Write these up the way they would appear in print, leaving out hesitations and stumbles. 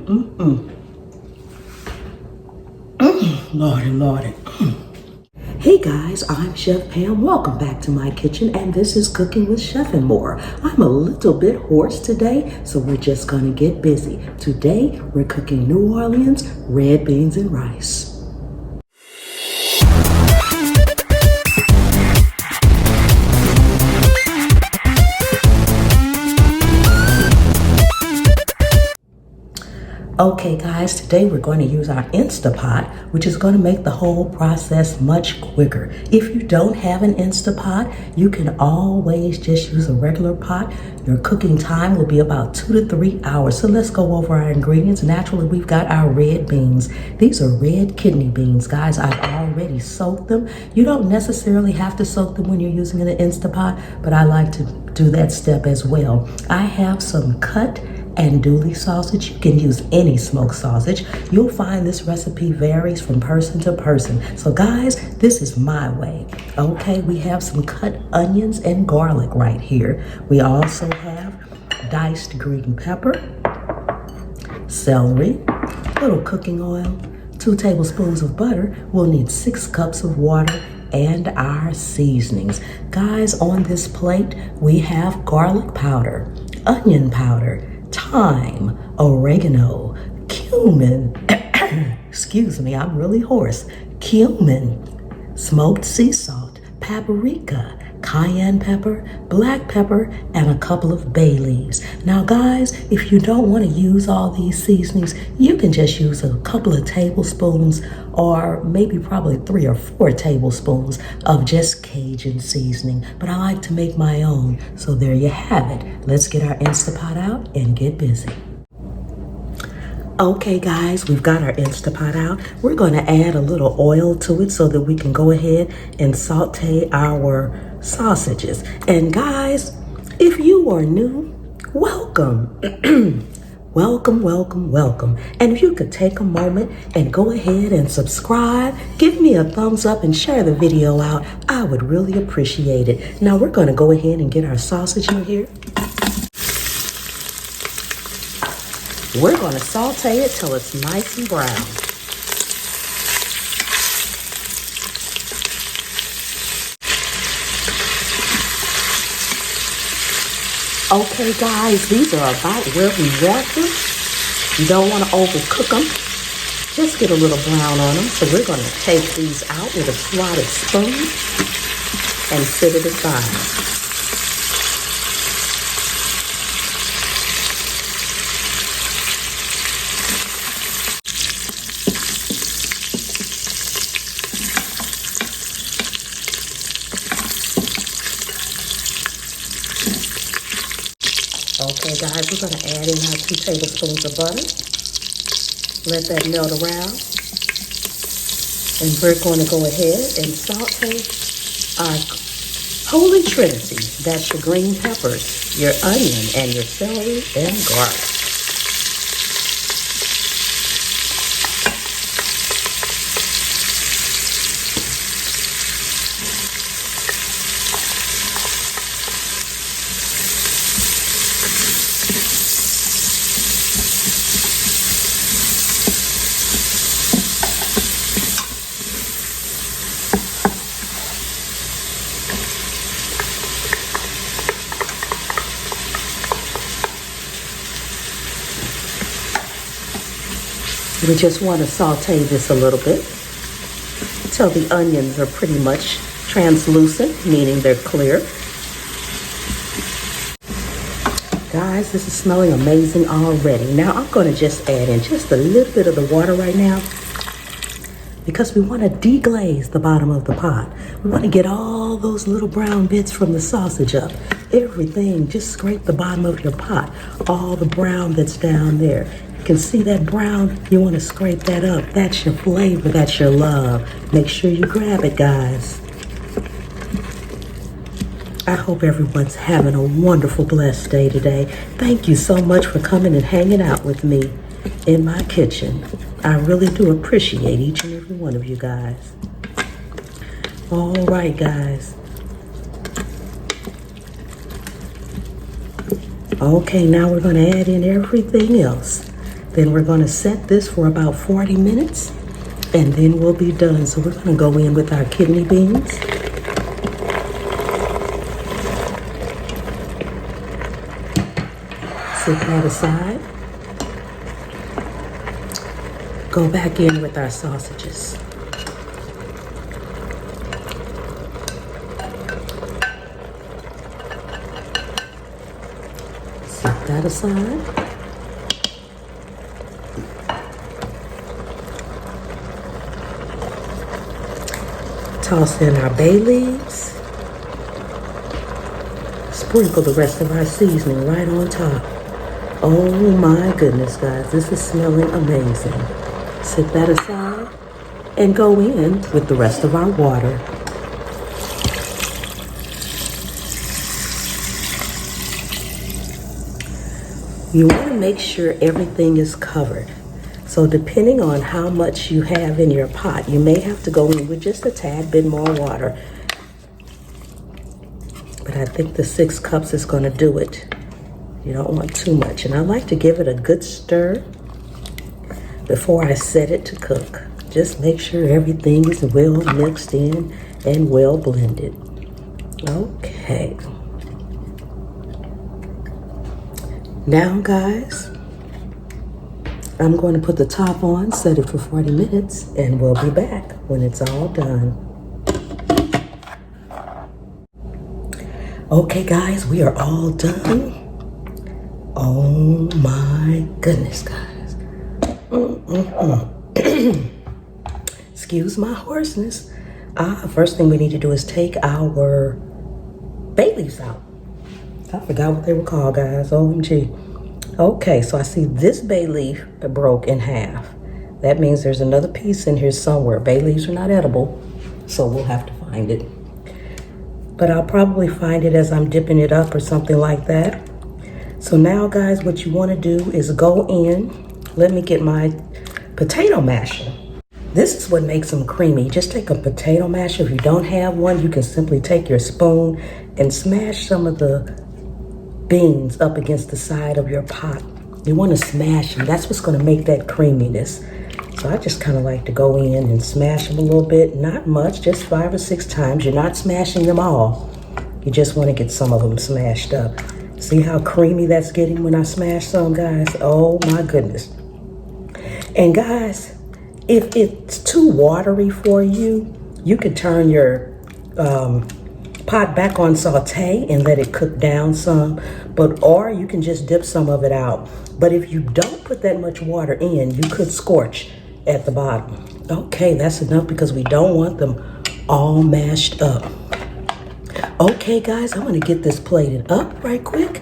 Lordy, Lordy. Hey guys, I'm Chef Pam. Welcome back to my kitchen, and this is Cooking with Chef and More. I'm a little bit hoarse today, so we're just gonna get busy. Today, we're cooking New Orleans red beans and rice. Okay guys, today we're going to use our Instapot, which is going to make the whole process much quicker. If you don't have an Instapot, you can always just use a regular pot. Your cooking time will be about 2 to 3 hours. So let's go over our ingredients. Naturally, we've got our red beans. These are red kidney beans, guys. I've already soaked them. You don't necessarily have to soak them when you're using an Instapot, but I like to do that step as well. I have some cut andouille sausage. You can use any smoked sausage. You'll find this recipe varies from person to person. So guys, this is my way. Okay, we have some cut onions and garlic right here. We also have diced green pepper, celery, a little cooking oil, 2 tablespoons of butter. We'll need 6 cups of water and our seasonings. Guys, on this plate, we have garlic powder, onion powder, thyme, oregano, cumin, excuse me, I'm really hoarse, cumin, smoked sea salt, paprika, cayenne pepper, black pepper, and a couple of bay leaves. Now guys, if you don't want to use all these seasonings, you can just use a couple of tablespoons or maybe probably 3 or 4 tablespoons of just Cajun seasoning. But I like to make my own, so there you have it. Let's get our Instapot out and get busy. Okay guys, we've got our Instapot out. We're going to add a little oil to it so that we can go ahead and saute our sausages. And guys, if you are new, welcome. Welcome, welcome, welcome. And if you could take a moment and go ahead and subscribe, give me a thumbs up and share the video out, I would really appreciate it. Now we're going to go ahead and get our sausage in here. We're going to saute it till it's nice and brown. Okay guys, these are about where we want them. You don't want to overcook them. Just get a little brown on them. So we're going to take these out with a slotted spoon and set it aside. Okay guys, we're going to add in our 2 tablespoons of butter. Let that melt around. And we're going to go ahead and saute our holy trinity. That's your green peppers, your onion, and your celery and garlic. We just want to saute this a little bit until the onions are pretty much translucent, meaning they're clear. Guys, this is smelling amazing already. Now I'm going to just add in just a little bit of the water right now because we want to deglaze the bottom of the pot. We want to get all those little brown bits from the sausage up. Everything, just scrape the bottom of your pot, all the brown that's down there. Can see that brown, you want to scrape that up. That's your flavor, that's your love. Make sure you grab it, guys. I hope everyone's having a wonderful, blessed day today. Thank you so much for coming and hanging out with me in my kitchen. I really do appreciate each and every one of you guys. All right, guys. Okay, now we're going to add in everything else. Then we're gonna set this for about 40 minutes and then we'll be done. So we're gonna go in with our kidney beans. Set that aside. Go back in with our sausages. Set that aside. Toss in our bay leaves. Sprinkle the rest of our seasoning right on top. Oh my goodness, guys, this is smelling amazing. Set that aside and go in with the rest of our water. You want to make sure everything is covered. So depending on how much you have in your pot, you may have to go in with just a tad bit more water. But I think the 6 cups is going to do it. You don't want too much. And I like to give it a good stir before I set it to cook. Just make sure everything is well mixed in and well blended. Okay. Now, guys, I'm going to put the top on, set it for 40 minutes, and we'll be back when it's all done. Okay, guys, we are all done. Oh my goodness, guys. Excuse my hoarseness. First thing we need to do is take our bay leaves out. I forgot what they were called, guys. OMG. Okay, so I see this bay leaf broke in half. That means there's another piece in here somewhere. Bay leaves are not edible, so we'll have to find it. But I'll probably find it as I'm dipping it up or something like that. So now, guys, what you want to do is go in. Let me get my potato masher. This is what makes them creamy. Just take a potato masher. If you don't have one, you can simply take your spoon and smash some of the beans up against the side of your pot. You want to smash them. That's what's going to make that creaminess. So I just kind of like to go in and smash them a little bit. Not much, just 5 or 6 times. You're not smashing them all. You just want to get some of them smashed up. See how creamy that's getting when I smash some, guys? Oh my goodness. And guys, if it's too watery for you, you can turn your pot back on saute and let it cook down some, or you can just dip some of it out. But if you don't put that much water in, you could scorch at the bottom. Okay, that's enough because we don't want them all mashed up. Okay, guys, I'm gonna get this plated up right quick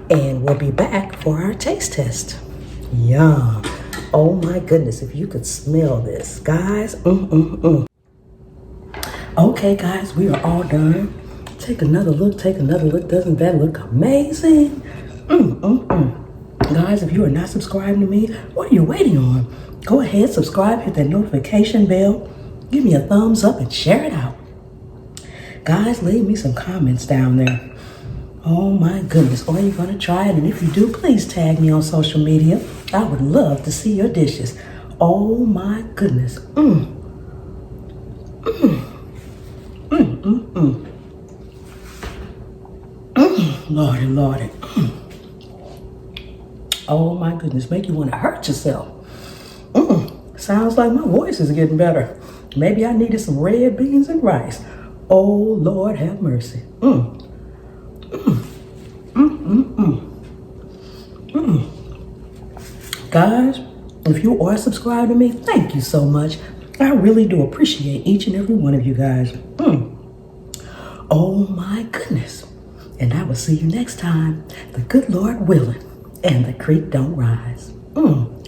and we'll be back for our taste test. Yum. Oh my goodness, if you could smell this, guys. Okay, guys, we are all done. Take another look, take another look. Doesn't that look amazing? Guys, if you are not subscribed to me, what are you waiting on? Go ahead, subscribe, hit that notification bell, give me a thumbs up and share it out. Guys, leave me some comments down there. Oh my goodness, are you gonna try it? And if you do, please tag me on social media. I would love to see your dishes. Oh my goodness. Lordy, Lordy. Oh my goodness, make you want to hurt yourself. Sounds like my voice is getting better. Maybe I needed some red beans and rice. Oh Lord, have mercy. Guys, if you are subscribed to me, thank you so much. I really do appreciate each and every one of you guys. Oh my goodness. And I will see you next time, the good Lord willing, and the creek don't rise. Mm.